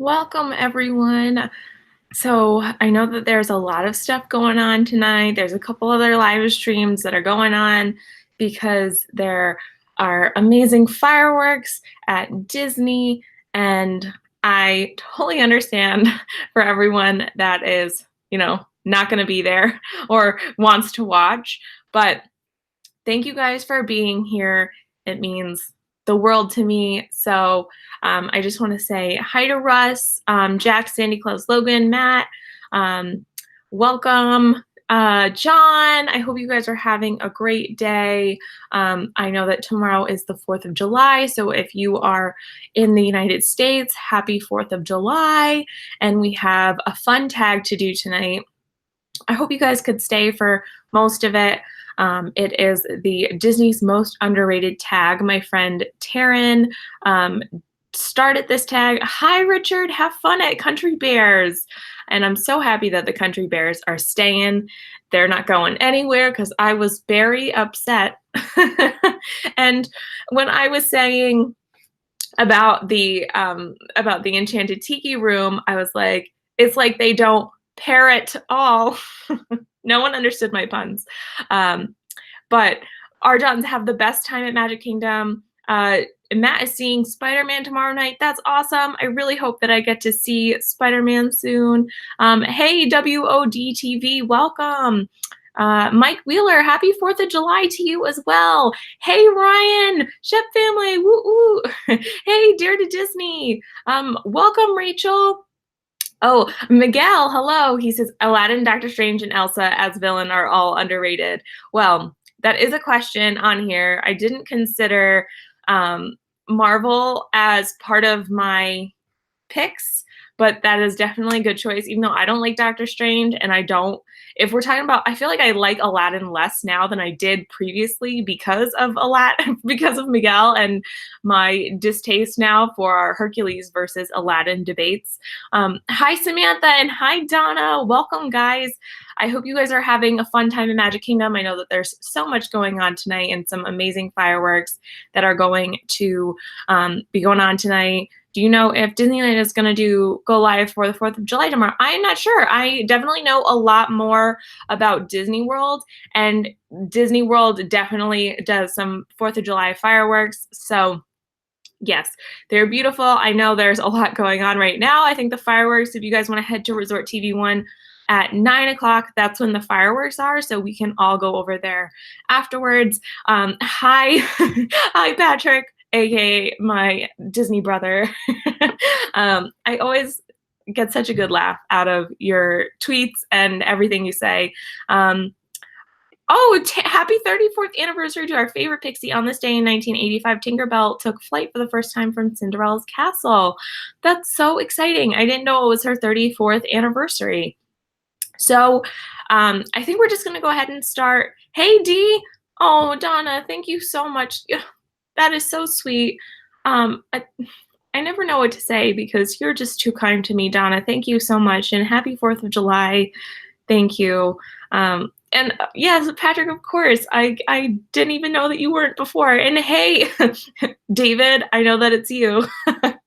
Welcome, everyone. So, I know that there's a lot of stuff going on tonight. There's a couple other live streams that are going on because there are amazing fireworks at Disney, and I totally understand for everyone that is, not going to be there or wants to watch. But thank you guys for being here. It means the world to me. So I just want to say hi to Russ, Jack, Sandy Claus, Logan, Matt. Um, welcome. John, I hope you guys are having a great day. I know that tomorrow is the 4th of July. So if you are in the United States, happy 4th of July. And we have a fun tag to do tonight. I hope you guys could stay for most of it. It is the Disney's Most Underrated Tag. My friend Terryn started this tag. Hi, Richard. Have fun at Country Bears. And I'm so happy that the Country Bears are staying. They're not going anywhere because I was very upset. And when I was saying about the Enchanted Tiki Room, I was like, it's like they don't parrot all. No one understood my puns. But our Johns have the best time at Magic Kingdom. Matt is seeing Spider-Man tomorrow night. That's awesome. I really hope that I get to see Spider-Man soon. Hey, WODTV, welcome. Mike Wheeler, happy 4th of July to you as well. Hey, Ryan, Shep family, woo woo. Hey, Dare to Disney. Welcome, Rachel. Oh, Miguel, hello. He says Aladdin, Doctor Strange, and Elsa as villain are all underrated. Well, that is a question on here. I didn't consider Marvel as part of my picks, but that is definitely a good choice, even though I don't like Doctor Strange, and if we're talking about, I feel like I like Aladdin less now than I did previously because of because of Miguel and my distaste now for our Hercules versus Aladdin debates. Hi, Samantha, and hi, Donna. Welcome, guys. I hope you guys are having a fun time in Magic Kingdom. I know that there's so much going on tonight and some amazing fireworks that are going to be going on tonight. Do you know if Disneyland is going to go live for the 4th of July tomorrow? I'm not sure. I definitely know a lot more about Disney World, and Disney World definitely does some 4th of July fireworks. So yes, they're beautiful. I know there's a lot going on right now. I think the fireworks, if you guys want to head to Resort TV 1 at 9 o'clock, that's when the fireworks are. So we can all go over there afterwards. Hi, hi, Patrick, aka my Disney brother. I always get such a good laugh out of your tweets and everything you say. Happy 34th anniversary to our favorite pixie. On this day in 1985, Tinkerbell took flight for the first time from Cinderella's castle. That's so exciting. I didn't know it was her 34th anniversary. So I think we're just going to go ahead and start. Hey, Dee. Oh, Donna, thank you so much. That is so sweet. I never know what to say because you're just too kind to me, Donna. Thank you so much, and happy 4th of July. Thank you. And yes, Patrick, of course, I didn't even know that you weren't before. And hey, David, I know that it's you.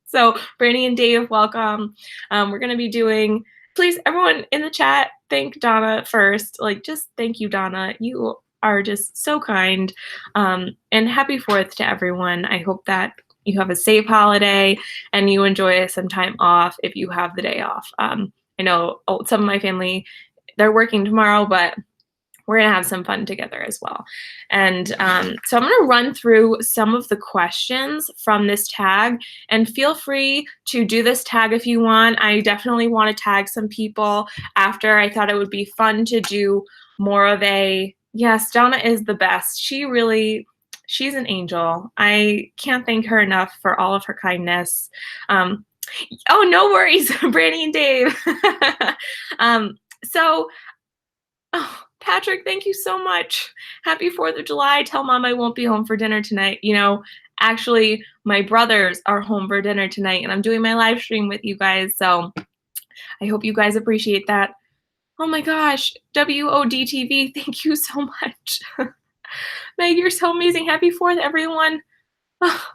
So Brandy and Dave, welcome. We're going to be doing, please, everyone in the chat, thank Donna first. Just thank you, Donna. You are just so kind. And happy 4th to everyone. I hope that you have a safe holiday and you enjoy some time off if you have the day off. I know some of my family, they're working tomorrow, but we're going to have some fun together as well. And so I'm going to run through some of the questions from this tag, and feel free to do this tag if you want. I definitely want to tag some people after. I thought it would be fun to do more of a, yes, Donna is the best. She's an angel. I can't thank her enough for all of her kindness. Oh, no worries, Brandy and Dave. Oh, Patrick, thank you so much. Happy 4th of July. Tell Mom I won't be home for dinner tonight. Actually, my brothers are home for dinner tonight, and I'm doing my live stream with you guys, so I hope you guys appreciate that. Oh my gosh, WODTV, thank you so much. Meg, you're so amazing. Happy 4th, everyone. Oh.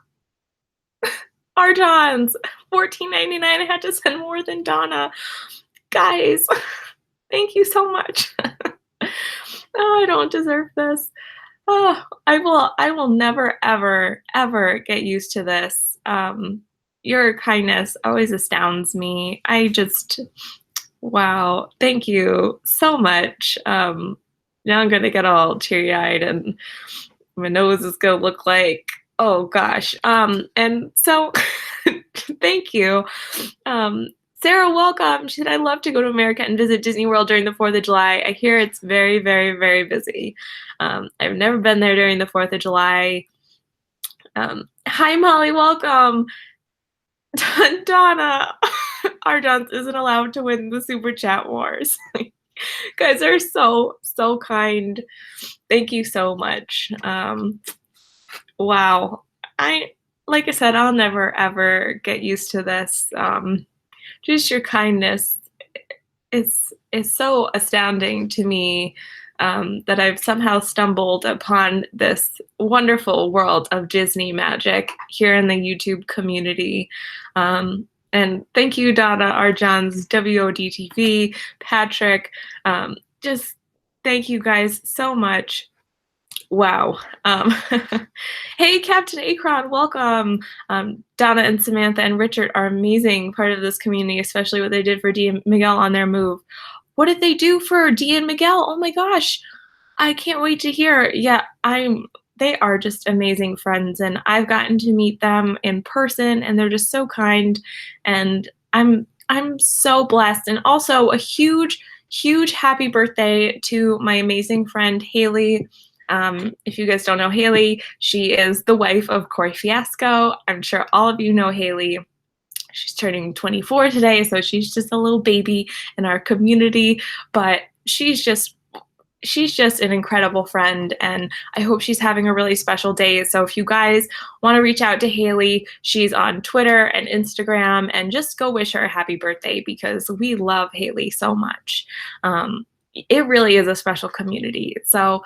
Arjons, $14.99. I had to send more than Donna. Guys, thank you so much. Oh, I don't deserve this. Oh, I will never, ever, ever get used to this. Your kindness always astounds me. Wow, thank you so much. Now I'm gonna get all teary-eyed and my nose is gonna look like, oh gosh. And so thank you. Sarah, welcome. She said, I love to go to America and visit Disney World during the 4th of July. I hear it's very, very, very busy. I've never been there during the 4th of July. Hi, Molly, welcome. Donna, Ardons isn't allowed to win the Super Chat Wars. Guys are so, so kind. Thank you so much. Wow. Like I said, I'll never, ever get used to this. Just your kindness is so astounding to me, that I've somehow stumbled upon this wonderful world of Disney magic here in the YouTube community. And thank you, Donna, Arjons, WODTV, Patrick. Just thank you guys so much. Wow. Hey, Captain Akron, welcome. Donna and Samantha and Richard are amazing part of this community, especially what they did for Dee and Miguel on their move. What did they do for Dee and Miguel? Oh my gosh. I can't wait to hear. Yeah, they are just amazing friends, and I've gotten to meet them in person, and they're just so kind, and I'm so blessed. And also a huge, huge happy birthday to my amazing friend Haley. If you guys don't know Haley, she is the wife of Corey Fiasco. I'm sure all of you know Haley. She's turning 24 today, so she's just a little baby in our community, but she's just an incredible friend, and I hope she's having a really special day. So if you guys want to reach out to Haley, she's on Twitter and Instagram, and just go wish her a happy birthday because we love Haley so much. It really is a special community. So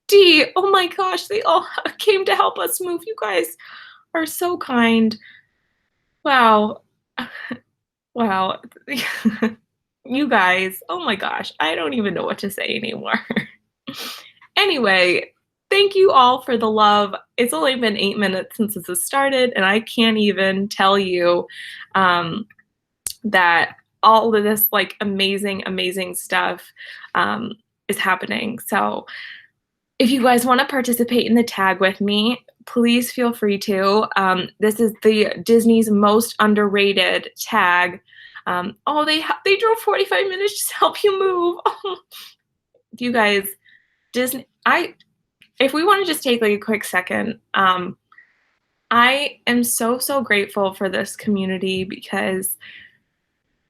Dee, oh my gosh, they all came to help us move. You guys are so kind. Wow. Wow. You guys, oh my gosh, I don't even know what to say anymore. Anyway, thank you all for the love. It's only been 8 minutes since this has started, and I can't even tell you that all of this like amazing, amazing stuff is happening. So if you guys want to participate in the tag with me, please feel free to. This is the Disney's most underrated tag. Oh, they drove 45 minutes to help you move. Oh, you guys, Disney. If we want to just take like a quick second, I am so, so grateful for this community because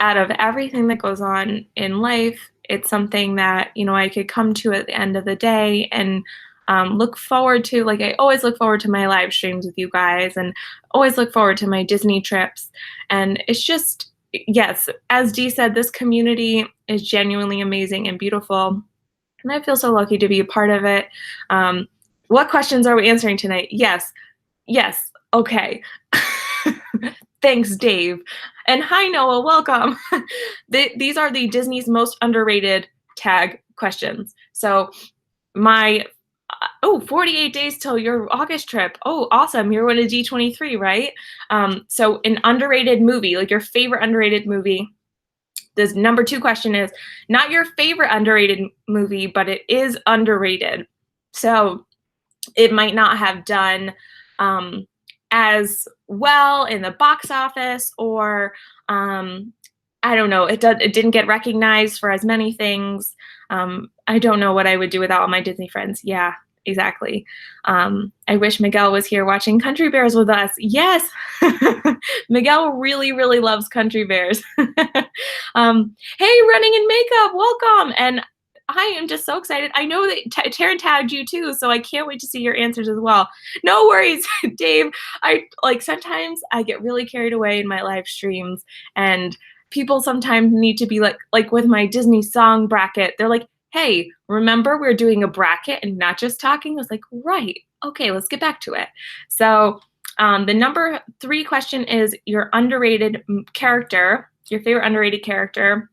out of everything that goes on in life, it's something that, I could come to at the end of the day and look forward to. Like, I always look forward to my live streams with you guys and always look forward to my Disney trips. And it's just, yes, as Dee said, this community is genuinely amazing and beautiful. And I feel so lucky to be a part of it. What questions are we answering tonight? Yes. Okay. Thanks, Dave. And hi, Noah. Welcome. These are the Disney's most underrated tag questions. So 48 days till your August trip. Oh, awesome. You're going to D23, right? So an underrated movie, like your favorite underrated movie. This number 2 question is not your favorite underrated movie, but it is underrated. So it might not have done as well in the box office, or I don't know, it didn't get recognized for as many things. I don't know what I would do without all my Disney friends. Yeah, exactly. I wish Miguel was here watching Country Bears with us. Yes, Miguel really, really loves Country Bears. Hey, Running in Makeup, welcome. And I am just so excited. I know that Terryn tagged you too, so I can't wait to see your answers as well. No worries, Dave. Sometimes I get really carried away in my live streams, and people sometimes need to be like with my Disney song bracket. They're like, hey, remember we're doing a bracket and not just talking? I was like, right. Okay, let's get back to it. So The number 3 question is your underrated character, your favorite underrated character.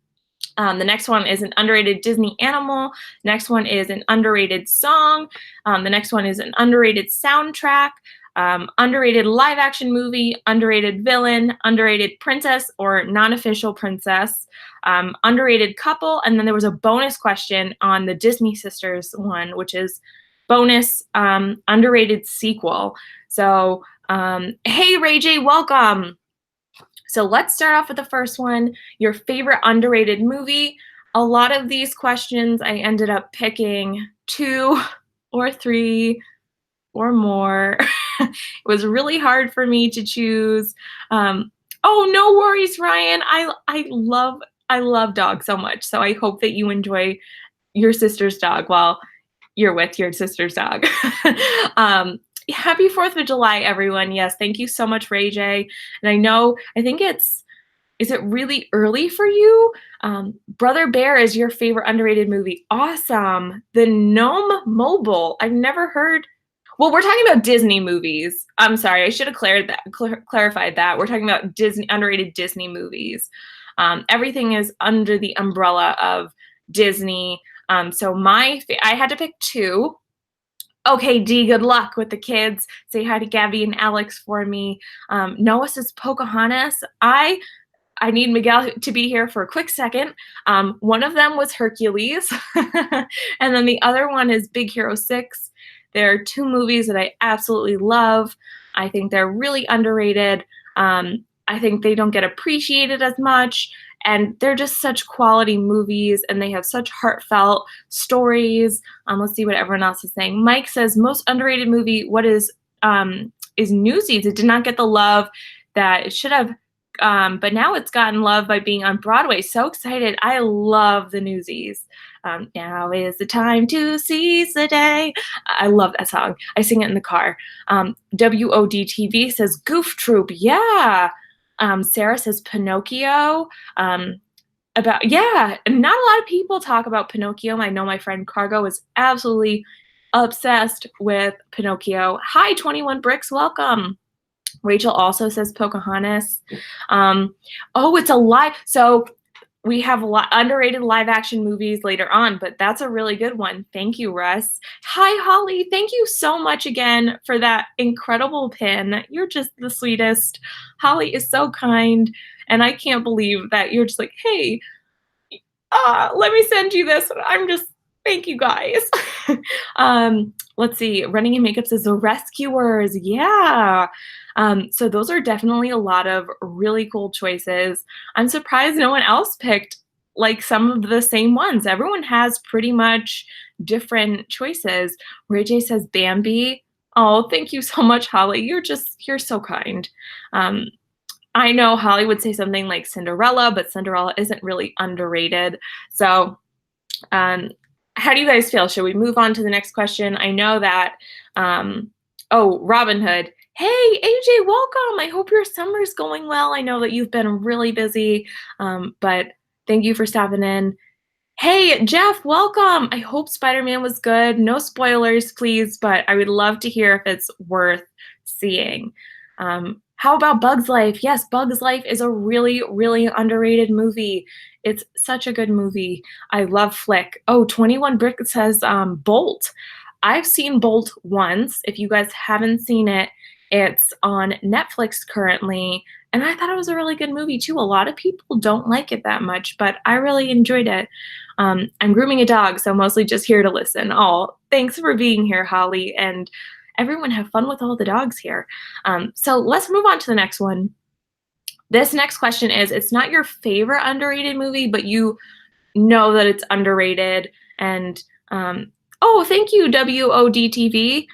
The next one is an underrated Disney animal. Next one is an underrated song. The next one is an underrated soundtrack. Underrated live action movie, underrated villain, underrated princess or non-official princess, underrated couple, and then there was a bonus question on the Disney Sisters one, which is bonus underrated sequel. So, hey Ray J, welcome. So let's start off with the first one, your favorite underrated movie. A lot of these questions I ended up picking 2 or 3 or more. It was really hard for me to choose. Oh, no worries, Ryan. I love dogs so much. So I hope that you enjoy your sister's dog while you're with your sister's dog. Happy 4th of July, everyone. Yes, thank you so much, Ray J. And I think is it really early for you? Brother Bear is your favorite underrated movie. Awesome. The Gnome Mobile. I've never heard. Well, we're talking about Disney movies. I'm sorry, I should have clarified that. We're talking about underrated Disney movies. Everything is under the umbrella of Disney. So I had to pick 2. Okay, D, good luck with the kids. Say hi to Gabby and Alex for me. Noah says Pocahontas. I need Miguel to be here for a quick second. One of them was Hercules, and then the other one is Big Hero 6. There are 2 movies that I absolutely love. I think they're really underrated. I think they don't get appreciated as much, and they're just such quality movies, and they have such heartfelt stories. Let's see what everyone else is saying. Mike says, most underrated movie, what is Newsies? It did not get the love that it should have, but now it's gotten love by being on Broadway. So excited. I love the Newsies. Now is the time to seize the day. I love that song. I sing it in the car. WODTV says Goof Troop. Yeah. Sarah says Pinocchio. Not a lot of people talk about Pinocchio. I know my friend Cargo is absolutely obsessed with Pinocchio. Hi, 21 Bricks. Welcome. Rachel also says Pocahontas. It's a live. So we have underrated live action movies later on, but that's a really good one. Thank you, Russ. Hi, Holly. Thank you so much again for that incredible pin. You're just the sweetest. Holly is so kind, and I can't believe that you're just like, hey, let me send you this. Thank you guys. Let's see. Running in Makeup says The Rescuers. Yeah. So those are definitely a lot of really cool choices. I'm surprised no one else picked like some of the same ones. Everyone has pretty much different choices. Ray J says Bambi. Oh, thank you so much, Holly. You're so kind. I know Holly would say something like Cinderella, but Cinderella isn't really underrated. So, how do you guys feel? Should we move on to the next question? I know that, Robin Hood. Hey, AJ, welcome. I hope your summer's going well. I know that you've been really busy, but thank you for stopping in. Hey, Jeff, welcome. I hope Spider-Man was good. No spoilers, please, but I would love to hear if it's worth seeing. How about Bug's Life? Yes, Bug's Life is a really, really underrated movie. It's such a good movie. I love Flick. Oh, 21 Brick says Bolt. I've seen Bolt once. If you guys haven't seen it, it's on Netflix currently, and I thought it was a really good movie too. A lot of people don't like it that much, but I really enjoyed it. I'm grooming a dog, so mostly just here to listen. Oh, thanks for being here, Holly, and everyone have fun with all the dogs here. So let's move on to the next one. This next question is, it's not your favorite underrated movie, but you know that it's underrated. And, thank you, WODTV.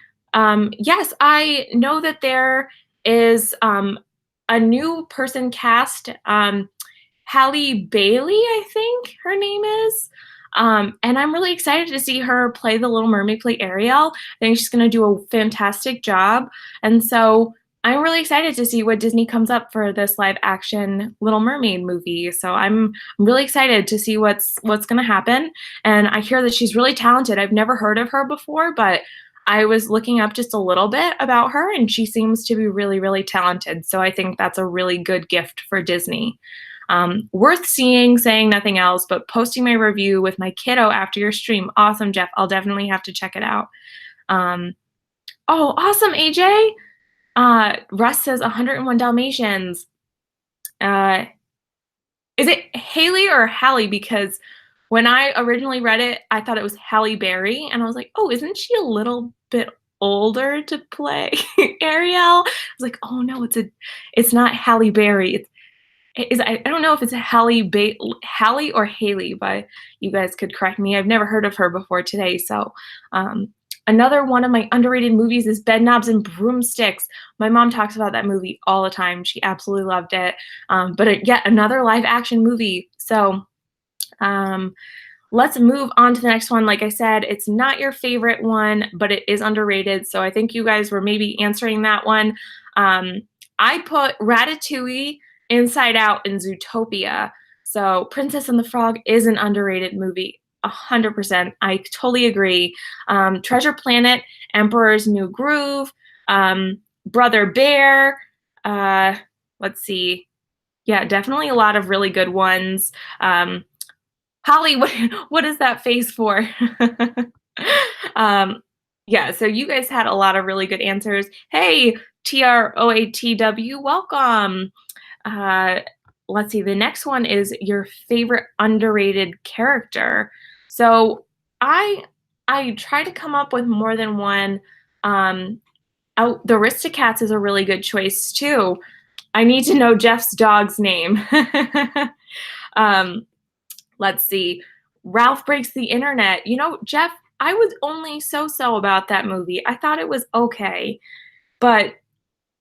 Yes, I know that there is a new person cast, Halle Bailey, I think her name is. And I'm really excited to see her play the Little Mermaid, play Ariel. I think she's going to do a fantastic job. And so I'm really excited to see what Disney comes up for this live action Little Mermaid movie. So I'm really excited to see what's going to happen. And I hear that she's really talented. I've never heard of her before, but I was looking up just a little bit about her, and she seems to be really, really talented. So I think that's a really good gift for Disney. Worth seeing, saying nothing else, but posting my review with my kiddo after your stream. Awesome, Jeff. I'll definitely have to check it out. Um, oh, awesome, AJ. Russ says 101 Dalmatians. Uh, is it Haley or Hallie? Because when I originally read it, I thought it was Halle Berry, and I was like, oh, isn't she a little bit older to play Ariel? I was like, oh no, it's not Halle Berry. I don't know if it's Hallie or Haley, but you guys could correct me. I've never heard of her before today. So, another one of my underrated movies is Bedknobs and Broomsticks. My mom talks about that movie all the time. She absolutely loved it. But yet another live action movie. So, let's move on to the next one. Like I said, it's not your favorite one, but it is underrated. So I think you guys were maybe answering that one. I put Ratatouille, Inside Out, and Zootopia. So Princess and the Frog is an underrated movie. 100%. I totally agree. Treasure Planet, Emperor's New Groove, Brother Bear. Let's see. Yeah, definitely a lot of really good ones. Holly, what is that face for? Yeah, so you guys had a lot of really good answers. Hey, TROATW, welcome. Let's see, the next one is your favorite underrated character. So I try to come up with more than one. The Aristocats is a really good choice too. I need to know Jeff's dog's name. Let's see. Ralph Breaks the Internet. You know, Jeff, I was only so about that movie. I thought it was okay. But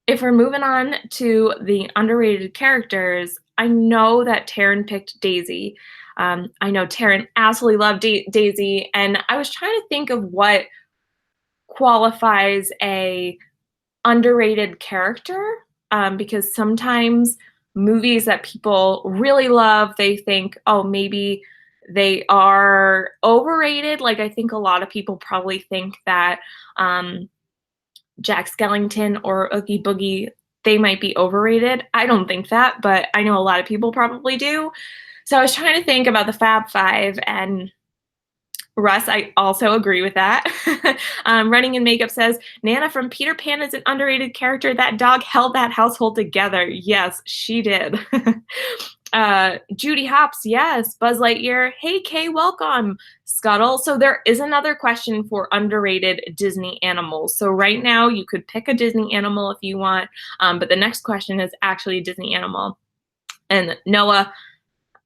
if we're moving on to the underrated characters, I know that Terryn picked Daisy. I know Terryn absolutely loved Daisy, and I was trying to think of what qualifies a underrated character, because sometimes movies that people really love, they think, oh, maybe they are overrated. Like, I think a lot of people probably think that Jack Skellington or Oogie Boogie, they might be overrated. I don't think that, but I know a lot of people probably do. So I was trying to think about the Fab Five, and Russ, I also agree with that. Running in Makeup says, Nana from Peter Pan is an underrated character. That dog held that household together. Yes, she did. Judy Hops, yes. Buzz Lightyear, hey, Kay, welcome. Scuttle. So there is another question for underrated Disney animals. So right now you could pick a Disney animal if you want, but the next question is actually a Disney animal. And Noah,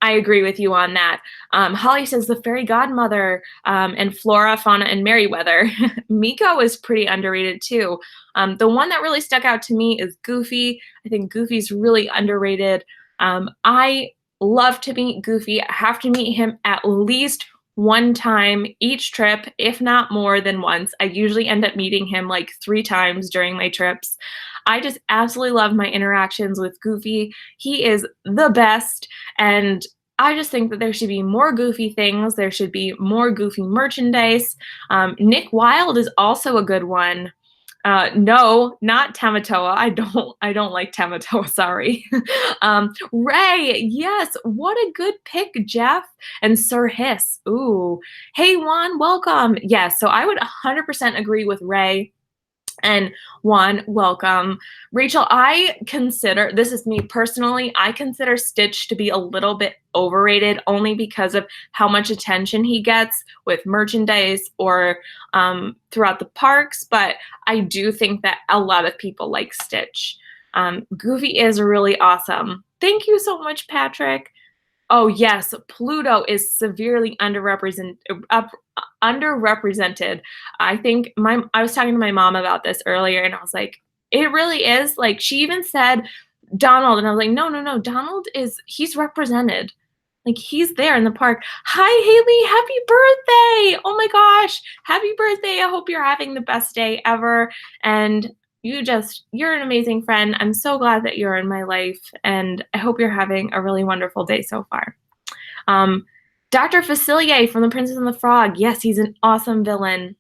I agree with you on that. Holly says the fairy godmother, and Flora, Fauna, and Merryweather. Miko is pretty underrated too. The one that really stuck out to me is Goofy. I think Goofy's really underrated. I love to meet Goofy. I have to meet him at least one time each trip, if not more than once. I usually end up meeting him like 3 times during my trips. I just absolutely love my interactions with Goofy. He is the best, and I just think that there should be more Goofy things. There should be more Goofy merchandise. Nick Wilde is also a good one. No, not Tamatoa. I don't like Tamatoa, sorry. Ray, yes, what a good pick, Jeff. And Sir Hiss. Ooh. Hey Juan, welcome. Yes, so I would 100% agree with Ray. And Juan, welcome. Rachel, this is me personally, I consider Stitch to be a little bit overrated only because of how much attention he gets with merchandise or throughout the parks, but I do think that a lot of people like Stitch. Goofy is really awesome. Thank you so much, Patrick. Oh yes, Pluto is severely underrepresented. I think I was talking to my mom about this earlier, and I was like, it really is. Like, she even said Donald, and I was like, no, Donald he's represented. Like, he's there in the park. Hi, Haley, happy birthday! Oh my gosh, happy birthday! I hope you're having the best day ever, and you're an amazing friend. I'm so glad that you're in my life, and I hope you're having a really wonderful day so far. Dr. Facilier from The Princess and the Frog. Yes, he's an awesome villain.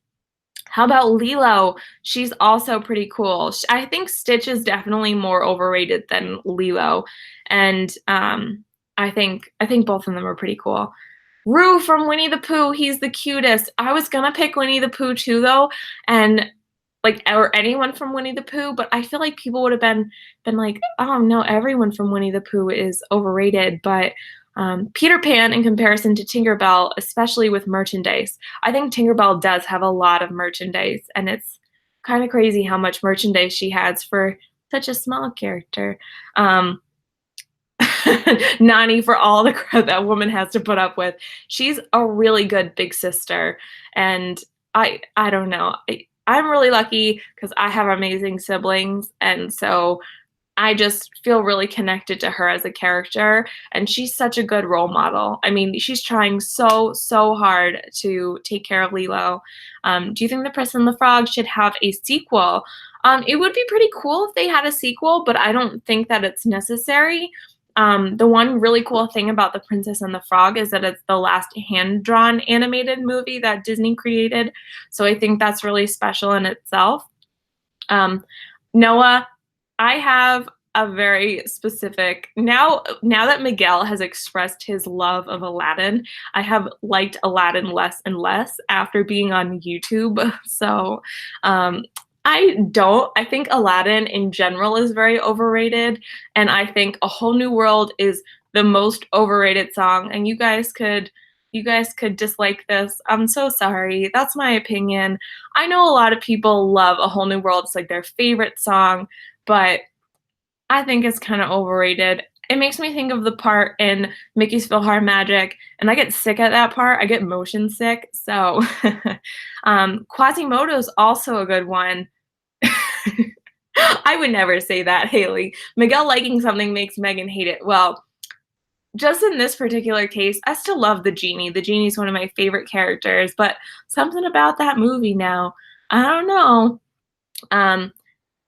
How about Lilo? She's also pretty cool. I think Stitch is definitely more overrated than Lilo, and I think both of them are pretty cool. Roo from Winnie the Pooh, he's the cutest. I was gonna pick Winnie the Pooh too, though, and like or anyone from Winnie the Pooh, but I feel like people would have been like, oh no, everyone from Winnie the Pooh is overrated. But Peter Pan, in comparison to Tinkerbell, especially with merchandise, I think Tinkerbell does have a lot of merchandise, and it's kind of crazy how much merchandise she has for such a small character. Um, Nani for all the crap that woman has to put up with. She's a really good big sister, and I don't know. I'm really lucky because I have amazing siblings, and so I just feel really connected to her as a character, and she's such a good role model. I mean, she's trying so hard to take care of Lilo. Do you think The Princess and the Frog should have a sequel? It would be pretty cool if they had a sequel, but I don't think that it's necessary. The one really cool thing about The Princess and the Frog is that it's the last hand-drawn animated movie that Disney created, so I think that's really special in itself. Um, Noah, I have a very specific now that Miguel has expressed his love of Aladdin, I have liked Aladdin less and less after being on YouTube. So um, I think Aladdin in general is very overrated, and I think A Whole New World is the most overrated song, and you guys could dislike this. I'm so sorry. That's my opinion. I know a lot of people love A Whole New World. It's like their favorite song, but I think it's kind of overrated. It makes me think of the part in Mickey's PhilharMagic, and I get sick at that part. I get motion sick. So Quasimodo's also a good one. I would never say that, Haley. Miguel liking something makes Megan hate it. Well, just in this particular case, I still love the genie. The genie's one of my favorite characters, but something about that movie now, I don't know. Um,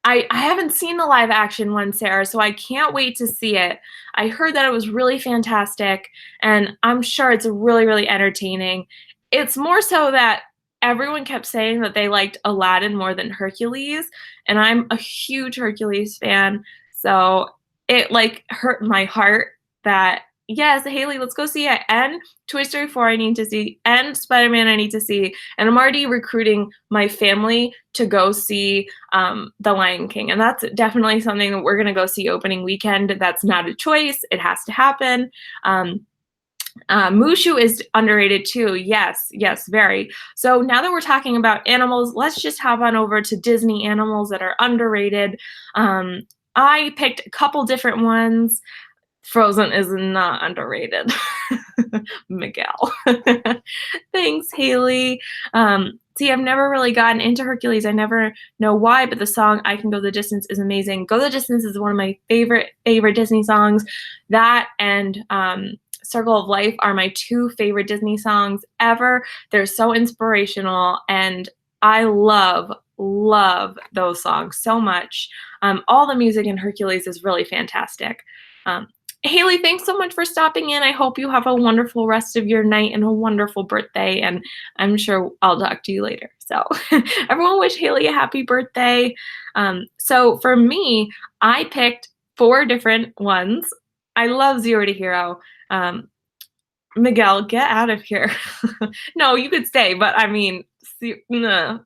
I haven't seen the live action one, Sarah, so I can't wait to see it. I heard that it was really fantastic, and I'm sure it's really, really entertaining. It's more so that everyone kept saying that they liked Aladdin more than Hercules, and I'm a huge Hercules fan, so it like hurt my heart that yes, Haley, let's go see it. And Toy Story 4 I need to see, and Spider-Man I need to see. And I'm already recruiting my family to go see The Lion King. And that's definitely something that we're going to go see opening weekend. That's not a choice. It has to happen. Mushu is underrated too. Yes, yes, very. So now that we're talking about animals, let's just hop on over to Disney animals that are underrated. I picked a couple different ones. Frozen is not underrated. Miguel. Thanks, Haley. See, I've never really gotten into Hercules. I never know why, but the song I Can Go the Distance is amazing. Go the Distance is one of my favorite Disney songs. That and Circle of Life are my two favorite Disney songs ever. They're so inspirational, and I love those songs so much. All the music in Hercules is really fantastic. Haley, thanks so much for stopping in. I hope you have a wonderful rest of your night and a wonderful birthday, and I'm sure I'll talk to you later. So everyone wish Haley a happy birthday. So for me, I picked 4 different ones. I love Zero to Hero. Miguel, get out of here. No, you could stay, but I mean, no.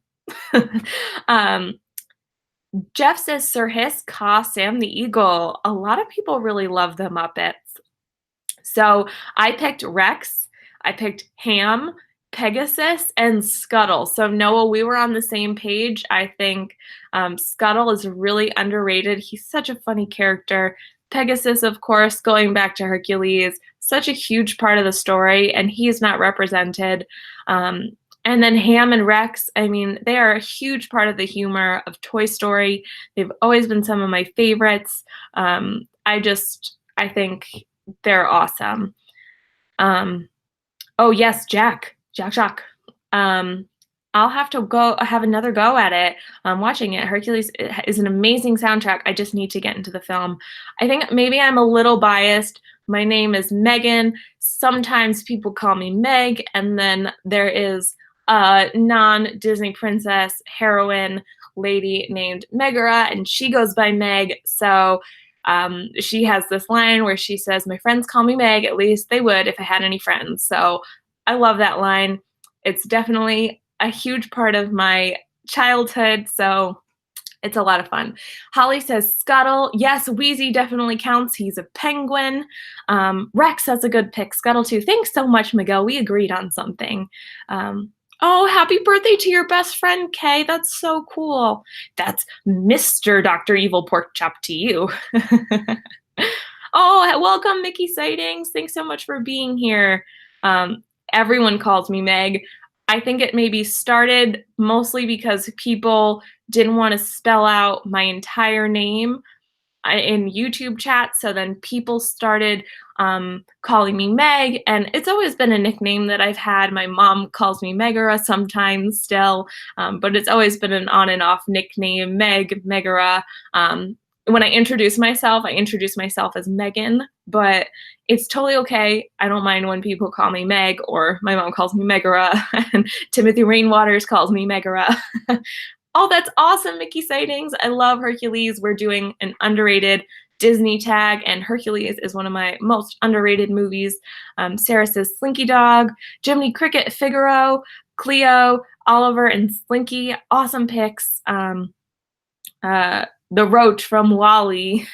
Jeff says Sir Hiss, Ka, Sam the Eagle. A lot of people really love the Muppets. So I picked Rex, I picked Ham, Pegasus, and Scuttle. So Noah, we were on the same page. I think Scuttle is really underrated. He's such a funny character. Pegasus, of course, going back to Hercules, such a huge part of the story, and he's not represented. And then Ham and Rex, I mean, they are a huge part of the humor of Toy Story. They've always been some of my favorites. I think they're awesome. Oh yes, Jack. I'll have to go have another go at it. Watching it. Hercules is an amazing soundtrack. I just need to get into the film. I think maybe I'm a little biased. My name is Megan. Sometimes people call me Meg, and then there is a non-Disney princess heroine lady named Megara, and she goes by Meg. So she has this line where she says, "My friends call me Meg, at least they would if I had any friends." So I love that line. It's definitely a huge part of my childhood. So it's a lot of fun. Holly says Scuttle. Yes, Wheezy definitely counts. He's a penguin. Rex, that's a good pick. Scuttle too. Thanks so much, Miguel. We agreed on something. Oh, happy birthday to your best friend, Kay. That's so cool. That's Mr. Dr. Evil Pork Chop to you. Oh, welcome, Mickey Sightings. Thanks so much for being here. Everyone calls me Meg. I think it maybe started mostly because people didn't want to spell out my entire name in YouTube chat. So then people started calling me Meg, and it's always been a nickname that I've had. My mom calls me Megara sometimes still, but it's always been an on and off nickname, Meg, Megara. When I introduce myself as Megan, but it's totally okay. I don't mind when people call me Meg, or my mom calls me Megara, and Timothy Rainwaters calls me Megara. Oh, that's awesome, Mickey Sightings. I love Hercules. We're doing an underrated Disney tag, and Hercules is one of my most underrated movies. Sarah says Slinky Dog, Jiminy Cricket, Figaro, Cleo, Oliver, and Slinky. Awesome picks. The Roach from Wally.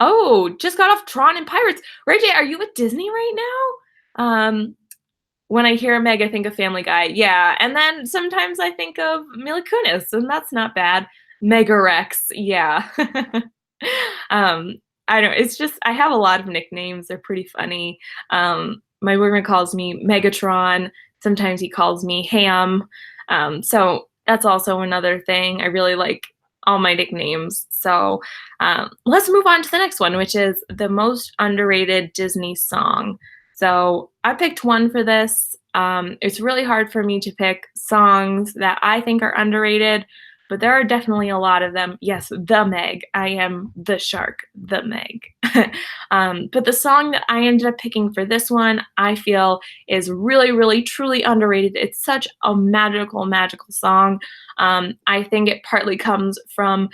Oh, just got off Tron and Pirates. Ray J, are you at Disney right now? When I hear Meg, I think of Family Guy. Yeah, and then sometimes I think of Mila Kunis, and that's not bad. Megarex, yeah. I don't. It's just I have a lot of nicknames. They're pretty funny. My boyfriend calls me Megatron. Sometimes he calls me Ham. So that's also another thing. I really like all my nicknames. So let's move on to the next one, which is the most underrated Disney song. So I picked one for this. It's really hard for me to pick songs that I think are underrated, but there are definitely a lot of them. Yes, the Meg. I am the shark, the Meg. But the song that I ended up picking for this one, I feel is really, really, truly underrated. It's such a magical, magical song. I think it partly comes from,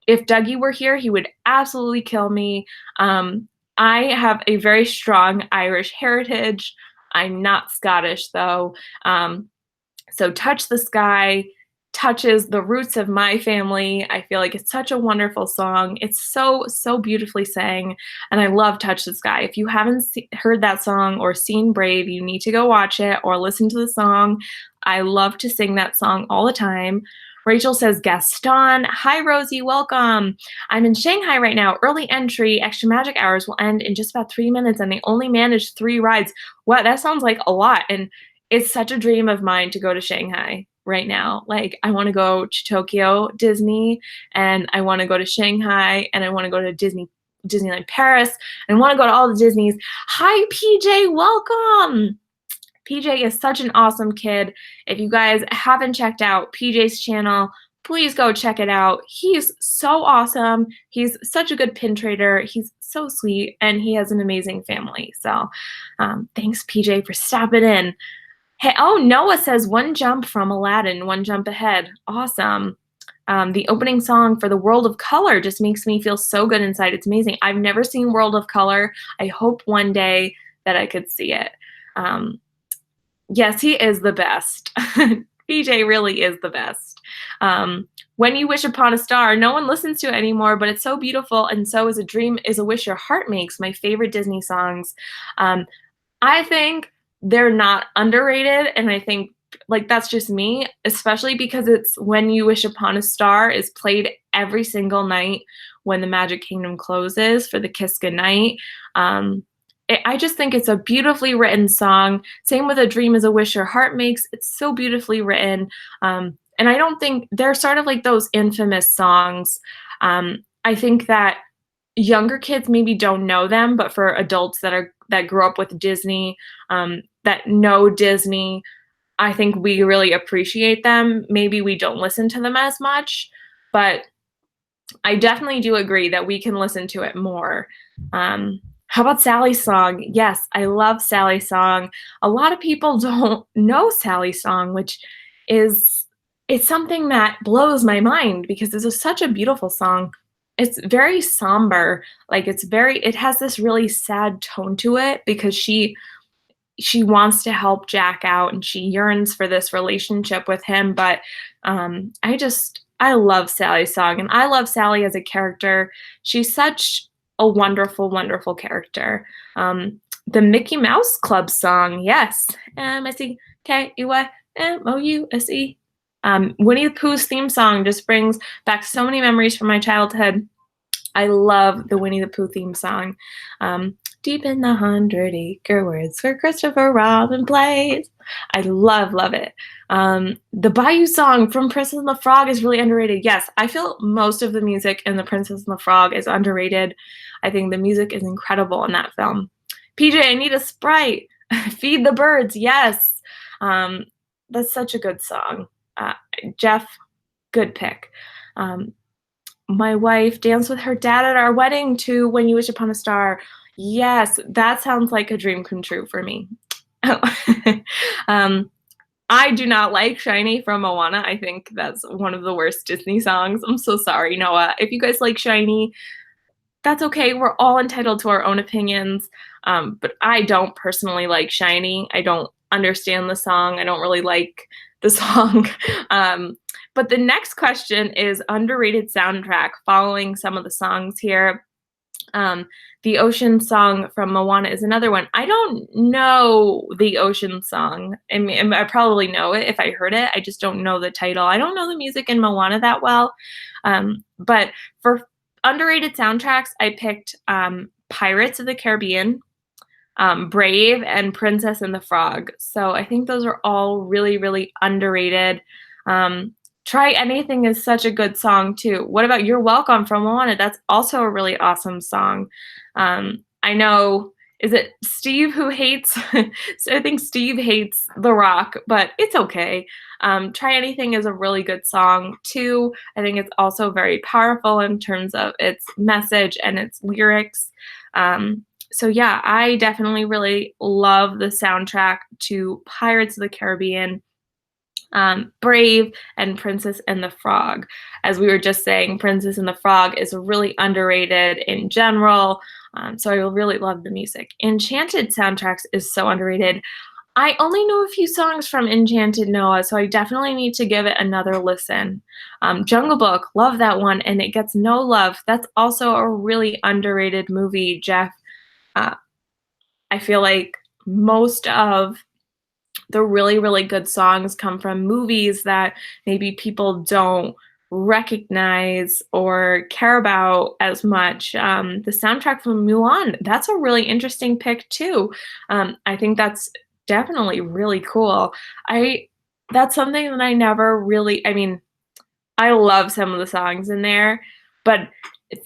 if Dougie were here, he would absolutely kill me. I have a very strong Irish heritage. I'm not Scottish, though. So Touch the Sky touches the roots of my family. I feel like it's such a wonderful song. It's so, so beautifully sang, and I love Touch the Sky. If you haven't heard that song or seen Brave, you need to go watch it or listen to the song. I love to sing that song all the time. Rachel says Gaston. Hi, Rosie. Welcome. I'm in Shanghai right now. Early entry. Extra magic hours will end in just about 3 minutes, and they only managed 3 rides. Wow, that sounds like a lot. And it's such a dream of mine to go to Shanghai right now. Like, I want to go to Tokyo Disney, and I want to go to Shanghai, and I want to go to Disneyland Paris, and I want to go to all the Disneys. Hi, PJ. Welcome. PJ is such an awesome kid. If you guys haven't checked out PJ's channel, please go check it out. He's so awesome. He's such a good pin trader. He's so sweet, and he has an amazing family. So thanks, PJ, for stopping in. Hey, oh, Noah says One Jump from Aladdin, One Jump Ahead. Awesome. The opening song for the World of Color just makes me feel so good inside. It's amazing. I've never seen World of Color. I hope one day that I could see it. Yes, he is the best. PJ really is the best. When You Wish Upon a Star, no one listens to it anymore, but it's so beautiful, and so is A Dream is a Wish Your Heart Makes, my favorite Disney songs. I think they're not underrated, and I think like that's just me, especially because it's When You Wish Upon a Star is played every single night when the Magic Kingdom closes for the Kiss Goodnight. I just think it's a beautifully written song. Same with A Dream is a Wish Your Heart Makes. It's so beautifully written. And I don't think they're sort of like those infamous songs. I think that younger kids maybe don't know them, but for adults that grew up with Disney, that know Disney, I think we really appreciate them. Maybe we don't listen to them as much, but I definitely do agree that we can listen to it more. How about Sally's song? Yes, I love Sally's song. A lot of people don't know Sally's song, which is it's something that blows my mind because such a beautiful song. It's very somber, like it has this really sad tone to it because she wants to help Jack out and she yearns for this relationship with him. But I love Sally's song and I love Sally as a character. She's such a wonderful, wonderful character. The Mickey Mouse Club song, yes. Mickeymouse. Winnie the Pooh's theme song just brings back so many memories from my childhood. I love the Winnie the Pooh theme song. Deep in the 100-acre woods where Christopher Robin plays. I love it. The Bayou song from Princess and the Frog is really underrated. Yes, I feel most of the music in The Princess and the Frog is underrated. I think the music is incredible in that film. PJ, I need a Sprite. Feed the birds. Yes. That's such a good song. Jeff, good pick. My wife danced with her dad at our wedding to When You Wish Upon a Star. Yes, that sounds like a dream come true for me. I do not like Shiny from Moana. I think that's one of the worst Disney songs. I'm so sorry, Noah. If you guys like Shiny, that's okay. We're all entitled to our own opinions. But I don't personally like Shiny. I don't understand the song. I don't really like the song. But the next question is underrated soundtrack, following some of the songs here. The Ocean song from Moana is another one. I don't know the Ocean song. I mean, I probably know it if I heard it. I just don't know the title. I don't know the music in Moana that well. But for underrated soundtracks, I picked Pirates of the Caribbean, Brave, and Princess and the Frog. So I think those are all really, really underrated. Try Anything is such a good song too. What about You're Welcome from Moana? That's also a really awesome song. I know, is it Steve who hates? So I think Steve hates The Rock, but it's okay. Try Anything is a really good song too. I think it's also very powerful in terms of its message and its lyrics. So yeah, I definitely really love the soundtrack to Pirates of the Caribbean, Brave, and Princess and the Frog. As we were just saying, Princess and the Frog is really underrated in general. So I really love the music. Enchanted soundtracks is so underrated. I only know a few songs from Enchanted, Noah, so I definitely need to give it another listen. Jungle Book, love that one, and it gets no love. That's also a really underrated movie, Jeff. I feel like most of the really, really good songs come from movies that maybe people don't recognize or care about as much. The soundtrack from Mulan, that's a really interesting pick too. I think that's definitely really cool. That's something that I never really, I mean, I love some of the songs in there, but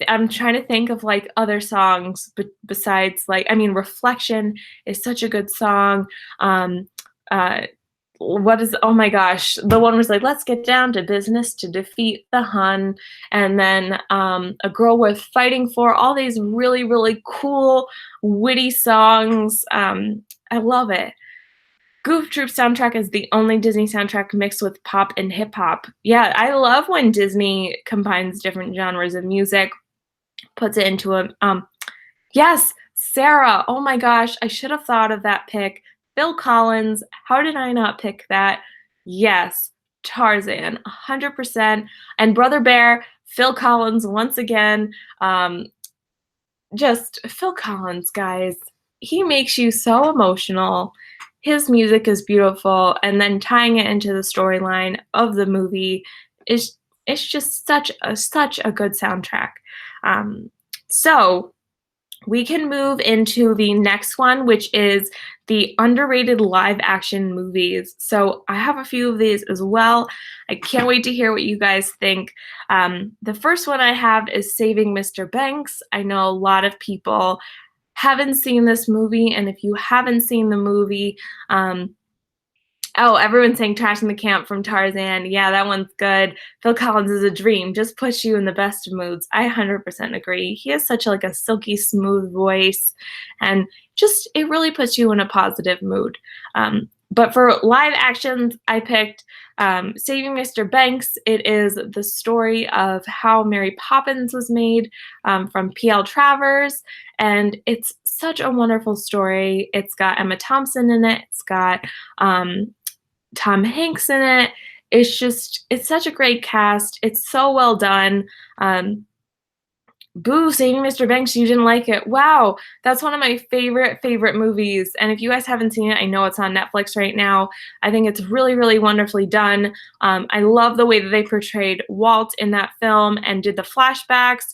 I'm trying to think of like other songs besides like, I mean, Reflection is such a good song. Uh, what is, oh my gosh, the one was like, let's get down to business to defeat the Hun. And then A Girl Worth Fighting For, all these really, really cool, witty songs. I love it. Goof Troop soundtrack is the only Disney soundtrack mixed with pop and hip hop. Yeah, I love when Disney combines different genres of music, puts it into a, yes, Sarah. Oh my gosh, I should have thought of that pick. Phil Collins. How did I not pick that? Yes, Tarzan, 100%. And Brother Bear, Phil Collins once again. Just Phil Collins, guys. He makes you so emotional. His music is beautiful, and then tying it into the storyline of the movie is it's just such a good soundtrack. So we can move into the next one, which is the underrated live action movies. So I have a few of these as well. I can't wait to hear what you guys think. The first one I have is Saving Mr. Banks. I know a lot of people haven't seen this movie, and if you haven't seen the movie, Oh, everyone's saying Trash in the Camp from Tarzan. Yeah, that one's good. Phil Collins is a dream. Just puts you in the best of moods. I 100% agree. He has such like a silky smooth voice, and just it really puts you in a positive mood. But for live actions, I picked Saving Mr. Banks. It is the story of how Mary Poppins was made from P.L. Travers, and it's such a wonderful story. It's got Emma Thompson in it. It's got Tom Hanks in it. It's such a great cast. It's so well done. Boo, Saving Mr. Banks, you didn't like it. Wow, that's one of my favorite movies. And if you guys haven't seen it, I know it's on Netflix right now. I think it's really wonderfully done. I love the way that they portrayed Walt in that film and did the flashbacks.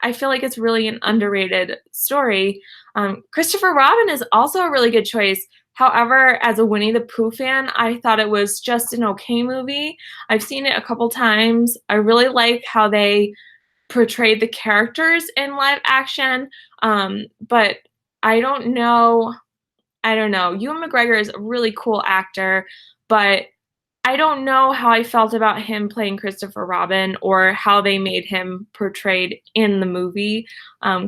I feel like it's really an underrated story. Christopher Robin is also a really good choice. However, as a Winnie the Pooh fan, I thought it was just an okay movie. I've seen it a couple times. I really like how they portrayed the characters in live action, but I don't know. I don't know. Ewan McGregor is a really cool actor, but I don't know how I felt about him playing Christopher Robin or how they made him portrayed in the movie.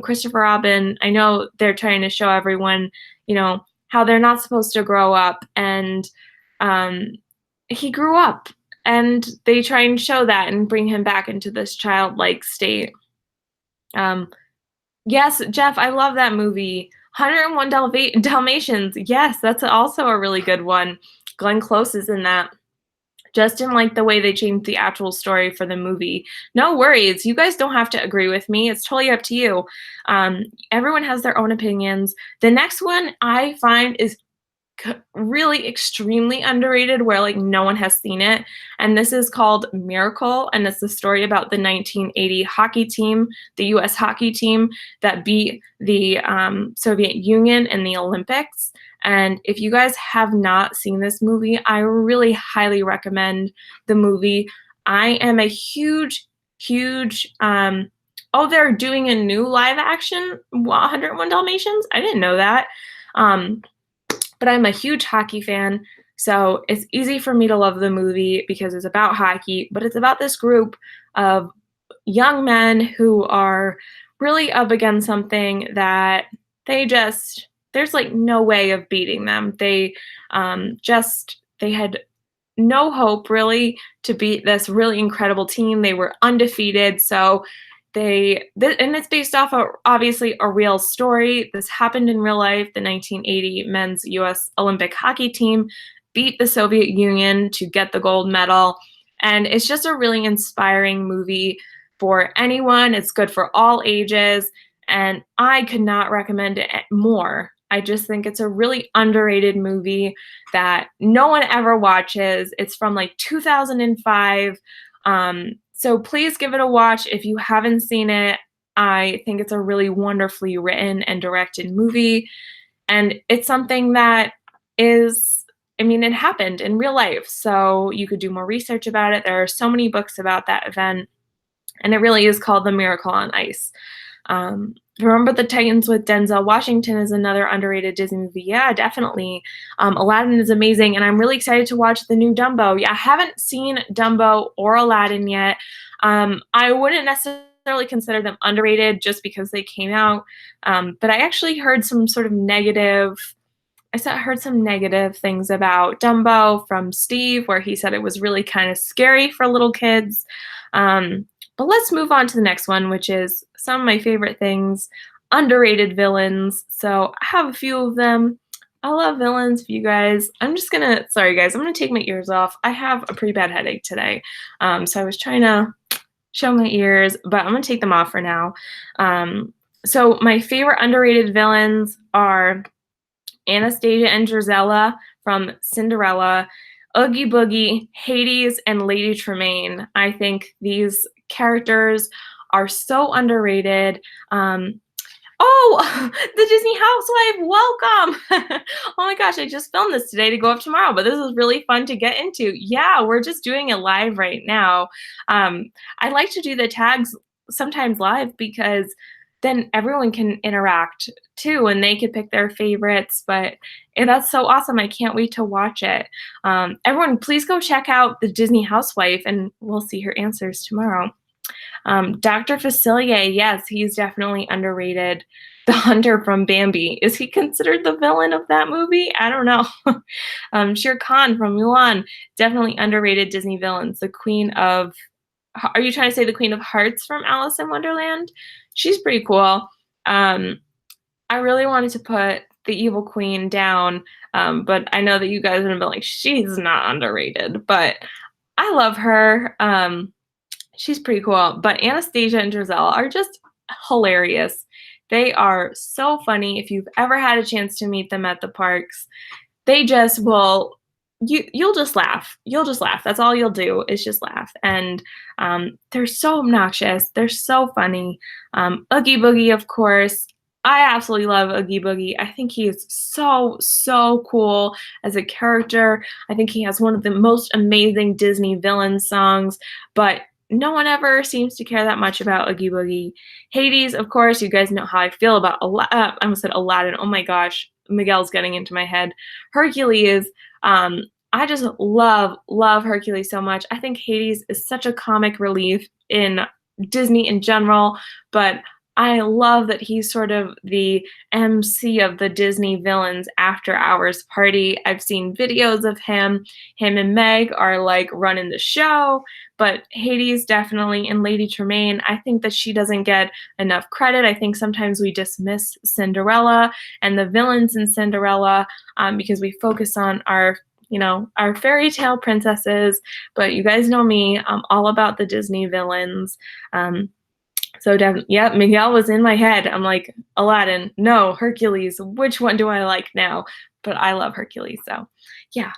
Christopher Robin, I know they're trying to show everyone, how they're not supposed to grow up, and he grew up, and they try and show that and bring him back into this childlike state. Yes, Jeff, I love that movie. 101 Dalmatians. Yes, that's also a really good one. Glenn Close is in that. Just didn't like the way they changed the actual story for the movie. No worries. You guys don't have to agree with me. It's totally up to you. Everyone has their own opinions. The next one I find is really extremely underrated, where like no one has seen it, and this is called Miracle, and it's the story about the 1980 hockey team, the US hockey team that beat the Soviet Union in the Olympics. And if you guys have not seen this movie, I really highly recommend the movie. I am a huge they're doing a new live action 101 Dalmatians. I didn't know that. But I'm a huge hockey fan, so it's easy for me to love the movie because it's about hockey, but it's about this group of young men who are really up against something that there's like no way of beating them. They had no hope really to beat this really incredible team. They were undefeated, so and it's based off of obviously a real story. This happened in real life. The 1980 men's U.S. Olympic hockey team beat the Soviet Union to get the gold medal. And it's just a really inspiring movie for anyone. It's good for all ages. And I could not recommend it more. I just think it's a really underrated movie that no one ever watches. It's from like 2005. So please give it a watch if you haven't seen it. I think it's a really wonderfully written and directed movie. And it's something that it happened in real life. So you could do more research about it. There are so many books about that event. And it really is called The Miracle on Ice. Remember the Titans with Denzel Washington is another underrated Disney movie. Yeah, definitely. Aladdin is amazing, and I'm really excited to watch the new Dumbo. Yeah, I haven't seen Dumbo or Aladdin yet. I wouldn't necessarily consider them underrated just because they came out, but I actually heard some negative things about Dumbo from Steve, where he said it was really kind of scary for little kids. But let's move on to the next one, which is some of my favorite things, underrated villains. So I have a few of them. I love villains for you guys. Sorry guys, I'm gonna take my ears off. I have a pretty bad headache today. So I was trying to show my ears, but I'm gonna take them off for now. So my favorite underrated villains are Anastasia and Drizella from Cinderella, Oogie Boogie, Hades, and Lady Tremaine. I think these characters are so underrated. Oh, the Disney housewife, welcome. Oh my gosh, I just filmed this today to go up tomorrow, but this is really fun to get into. Yeah, we're just doing it live right now. I like to do the tags sometimes live because then everyone can interact too, and they could pick their favorites. But and that's so awesome. I can't wait to watch it. Everyone, please go check out the Disney Housewife, and we'll see her answers tomorrow. Dr. Facilier, yes, he's definitely underrated. The hunter from Bambi. Is he considered the villain of that movie? I don't know. Shere Khan from Mulan, definitely underrated Disney villains. The Queen of, are you trying to say the Queen of Hearts from Alice in Wonderland? She's pretty cool. Um, I really wanted to put the evil queen down, but I know that you guys would have been like, she's not underrated, but I love her. She's pretty cool. But Anastasia and Giselle are just hilarious. They are so funny. If you've ever had a chance to meet them at the parks, they just will you'll just laugh. You'll just laugh. That's all you'll do is just laugh. And they're so obnoxious. They're so funny. Oogie Boogie, of course. I absolutely love Oogie Boogie. I think he is so, so cool as a character. I think he has one of the most amazing Disney villain songs, but no one ever seems to care that much about Oogie Boogie. Hades, of course, you guys know how I feel about I almost said Aladdin. Oh my gosh, Miguel's getting into my head. Hercules, I just love Hercules so much. I think Hades is such a comic relief in Disney in general, but I love that he's sort of the MC of the Disney villains after hours party. I've seen videos of him. Him and Meg are like running the show, but Hades definitely, and Lady Tremaine, I think that she doesn't get enough credit. I think sometimes we dismiss Cinderella and the villains in Cinderella because we focus on our fairy tale princesses, but you guys know me, I'm all about the Disney villains. So definitely, yeah, Miguel was in my head. I'm like, Aladdin, no, Hercules, which one do I like now? But I love Hercules, so yeah.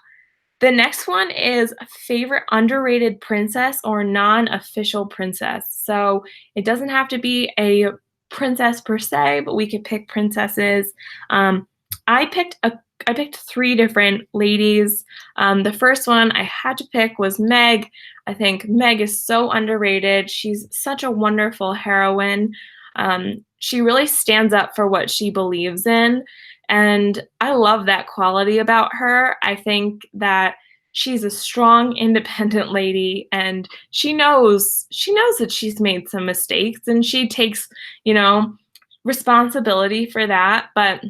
The next one is favorite underrated princess or non-official princess. So it doesn't have to be a princess per se, but we could pick princesses. Um, I picked a I picked three different ladies. The first one I had to pick was Meg. I think Meg is so underrated. She's such a wonderful heroine. She really stands up for what she believes in. And I love that quality about her. I think that she's a strong, independent lady and she knows that she's made some mistakes and she takes, you know, responsibility for that. But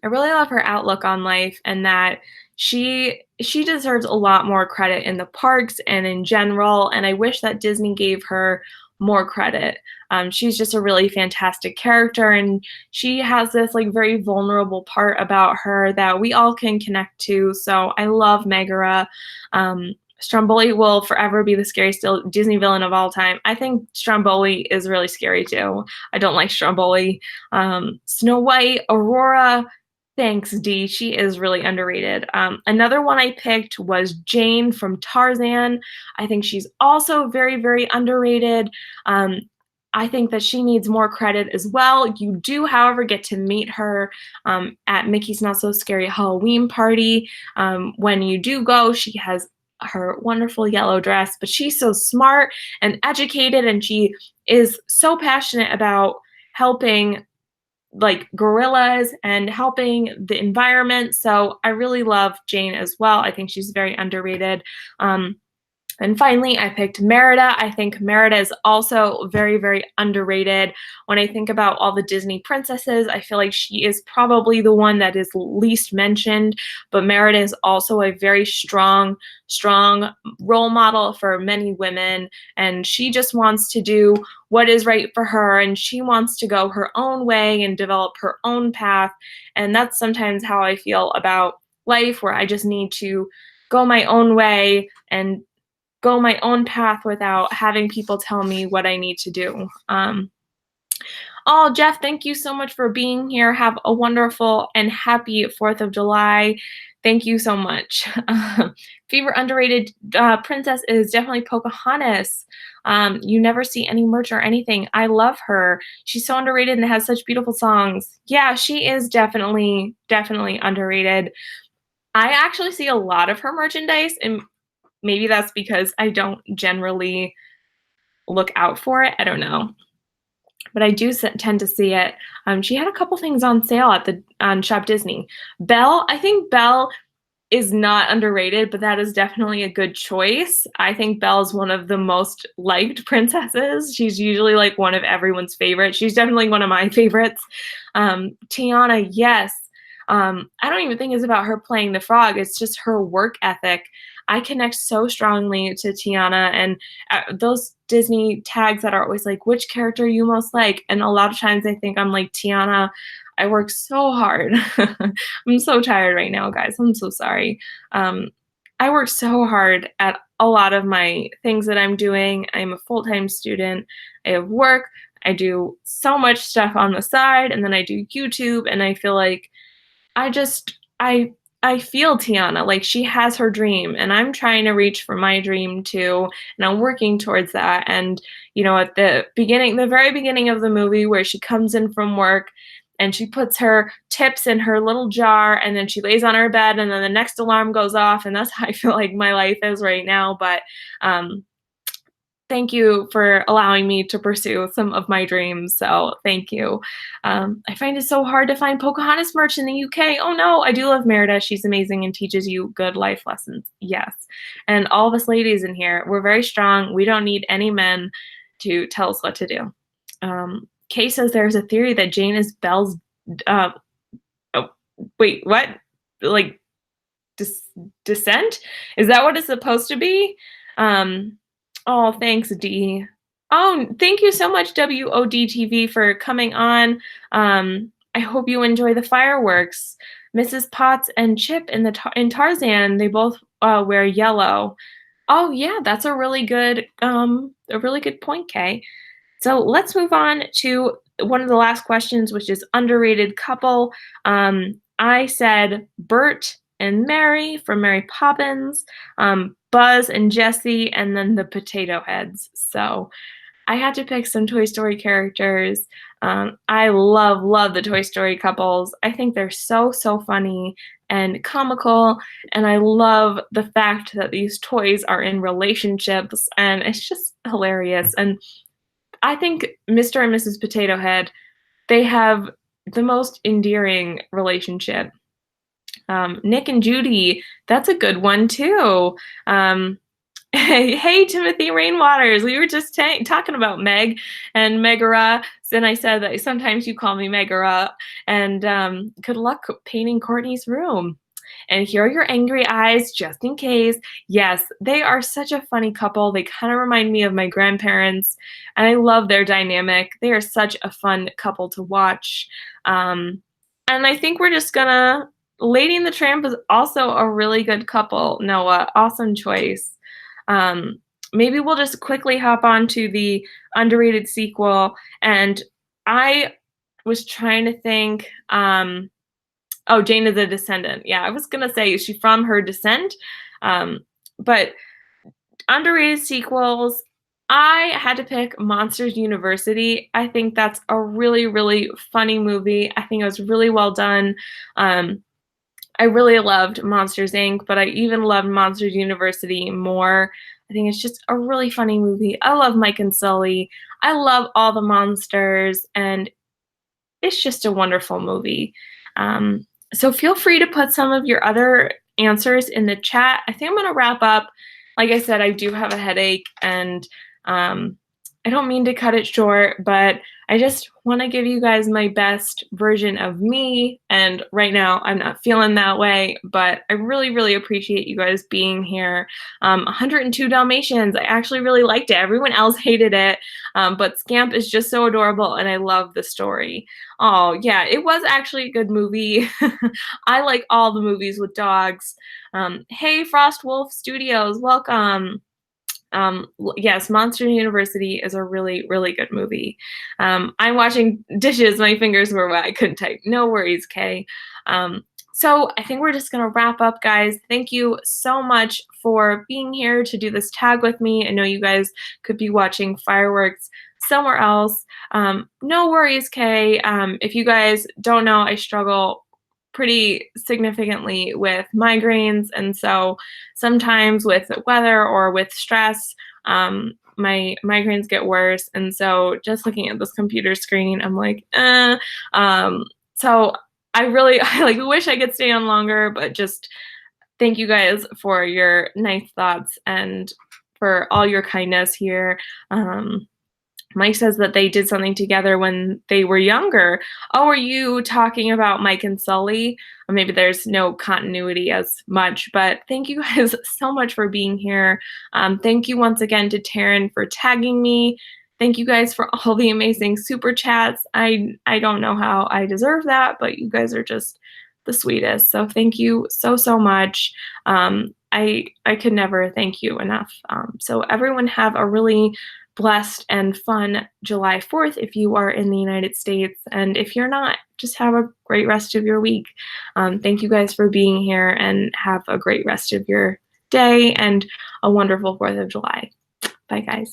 I really love her outlook on life and that she deserves a lot more credit in the parks and in general, and I wish that Disney gave her more credit. She's just a really fantastic character, and she has this like very vulnerable part about her that we all can connect to. So I love Megara. Stromboli will forever be the scariest Disney villain of all time. I think Stromboli is really scary too. I don't like Stromboli. Snow White, Aurora. Thanks, Dee. She is really underrated. Another one I picked was Jane from Tarzan. I think she's also very, very underrated. I think that she needs more credit as well. You do, however, get to meet her at Mickey's Not So Scary Halloween Party. When you do go, she has her wonderful yellow dress, but she's so smart and educated, and she is so passionate about helping like gorillas and helping the environment. So I really love Jane as well. I think she's very underrated. And finally, I picked Merida. I think Merida is also very, very underrated. When I think about all the Disney princesses, I feel like she is probably the one that is least mentioned, but Merida is also a very strong role model for many women, and she just wants to do what is right for her, and she wants to go her own way and develop her own path, and that's sometimes how I feel about life, where I just need to go my own way and go my own path without having people tell me what I need to do. Oh, Jeff, thank you so much for being here. Have a wonderful and happy 4th of July. Thank you so much. Favorite underrated princess is definitely Pocahontas. You never see any merch or anything. I love her. She's so underrated and has such beautiful songs. Yeah, she is definitely underrated. I actually see a lot of her merchandise, and maybe that's because I don't generally look out for it. I don't know. but I do tend to see it. She had a couple things on sale at the on Shop Disney. Belle, I think Belle is not underrated, but that is definitely a good choice. I think Belle's one of the most liked princesses. She's usually like one of everyone's favorites. She's definitely one of my favorites. Tiana, yes. I don't even think it's about her playing the frog. It's just her work ethic. I connect so strongly to Tiana and those Disney tags that are always like, which character you most like? And a lot of times I think I'm like, Tiana, I work so hard. I'm so tired right now, guys. I'm so sorry. Um, I work so hard at a lot of my things that I'm doing. I'm a full-time student. I have work. I do so much stuff on the side, and then I do YouTube, and I feel like I just I feel Tiana, like she has her dream and I'm trying to reach for my dream too, and I'm working towards that. And at the very beginning of the movie where she comes in from work and she puts her tips in her little jar and then she lays on her bed and then the next alarm goes off, and that's how I feel like my life is right now. But um thank you for allowing me to pursue some of my dreams. So thank you. I find it so hard to find Pocahontas merch in the UK. Oh no, I do love Merida. She's amazing and teaches you good life lessons. Yes. And all of us ladies in here, we're very strong. We don't need any men to tell us what to do. Kay says there's a theory that Jane is Belle's. Uh, oh, wait, what? Like descent? Is that what it's supposed to be? Um, Oh, thanks, Dee. Oh, thank you so much, WODTV, for coming on. I hope you enjoy the fireworks. Mrs. Potts and Chip in Tarzan, they both wear yellow. Oh yeah, that's a really good point, Kay. So let's move on to one of the last questions, which is underrated couple. I said Bert and Mary from Mary Poppins, Buzz and Jessie, and then the Potato Heads. So I had to pick some Toy Story characters. I love the Toy Story couples. I think they're so funny and comical, and I love the fact that these toys are in relationships, and it's just hilarious. And I think Mr. and Mrs. Potato Head, they have the most endearing relationship. Nick and Judy, that's a good one too. Hey, Timothy Rainwaters, we were just talking about Meg and Megara, and I said that sometimes you call me Megara, and good luck painting Courtney's room. And here are your angry eyes, just in case. Yes, they are such a funny couple. They kind of remind me of my grandparents, and I love their dynamic. They are such a fun couple to watch. And I think we're just gonna. Lady and the Tramp is also a really good couple. Noah, awesome choice. Um, Maybe we'll just quickly hop on to the underrated sequel. And I was trying to think. Oh, Jane is a descendant. Yeah, I was gonna say, is she from her descent? But underrated sequels, I had to pick Monsters University. I think that's a really funny movie. I think it was really well done. I really loved Monsters Inc., but I even loved Monsters University more. I think it's just a really funny movie. I love Mike and Sully. I love all the monsters, and it's just a wonderful movie. So feel free to put some of your other answers in the chat. I think I'm going to wrap up. Like I said, I do have a headache, and I don't mean to cut it short, but I just want to give you guys my best version of me. And right now, I'm not feeling that way, but I really appreciate you guys being here. 102 Dalmatians, I actually really liked it. Everyone else hated it, but Scamp is just so adorable, and I love the story. Oh, yeah, it was actually a good movie. I like all the movies with dogs. Hey, Frost Wolf Studios, welcome. Yes, Monster University is a really good movie. I'm washing dishes. My fingers were wet. I couldn't type. No worries, Kay. So I think we're just going to wrap up, guys. Thank you so much for being here to do this tag with me. I know you guys could be watching fireworks somewhere else. No worries, Kay. If you guys don't know, I struggle pretty significantly with migraines, and so sometimes with weather or with stress, my migraines get worse, and so just looking at this computer screen, I'm like, so I really I like wish I could stay on longer, but just thank you guys for your nice thoughts and for all your kindness here. Um, Mike says that they did something together when they were younger. Oh, are you talking about Mike and Sully? Or maybe there's no continuity as much, but thank you guys so much for being here. Thank you once again to Terryn for tagging me. Thank you guys for all the amazing super chats. I don't know how I deserve that, but you guys are just the sweetest. So thank you so so much. I could never thank you enough. So everyone have a really blessed and fun July 4th if you are in the United States. And if you're not, just have a great rest of your week. Thank you guys for being here and have a great rest of your day and a wonderful 4th of July. Bye, guys.